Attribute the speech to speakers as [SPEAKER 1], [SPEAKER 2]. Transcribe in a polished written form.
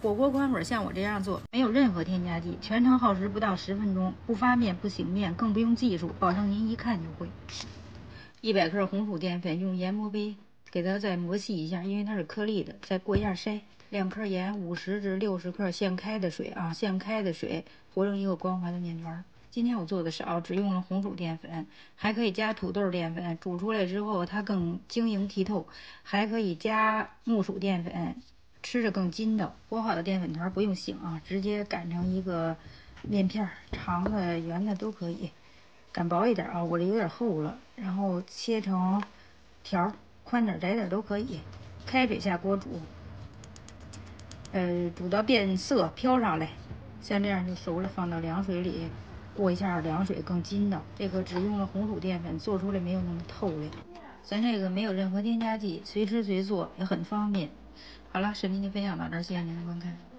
[SPEAKER 1] 火锅宽粉像我这样做，没有任何添加剂，全程耗时不到10分钟，不发面不醒面，更不用技术，保证您一看就会。100克红薯淀粉用研磨杯给它再磨细一下，因为它是颗粒的，再过一下筛。2克盐，50至60克现开的水啊，现开的水和成一个光滑的面团。今天我做的少，只用了红薯淀粉，还可以加土豆淀粉，煮出来之后它更晶莹剔透，还可以加木薯淀粉，吃着更筋道。和好的淀粉团不用醒啊，直接擀成一个面片，长的圆的都可以，擀薄一点啊，我这有点厚了，然后切成条，宽点窄点都可以。开水下锅煮，煮到变色飘上来，像这样就熟了，放到凉水里过一下凉水更筋道。这个只用了红薯淀粉，做出来没有那么透亮。咱这个没有任何添加剂，随吃随做也很方便。好了，视频就分享到这儿，谢谢您的观看。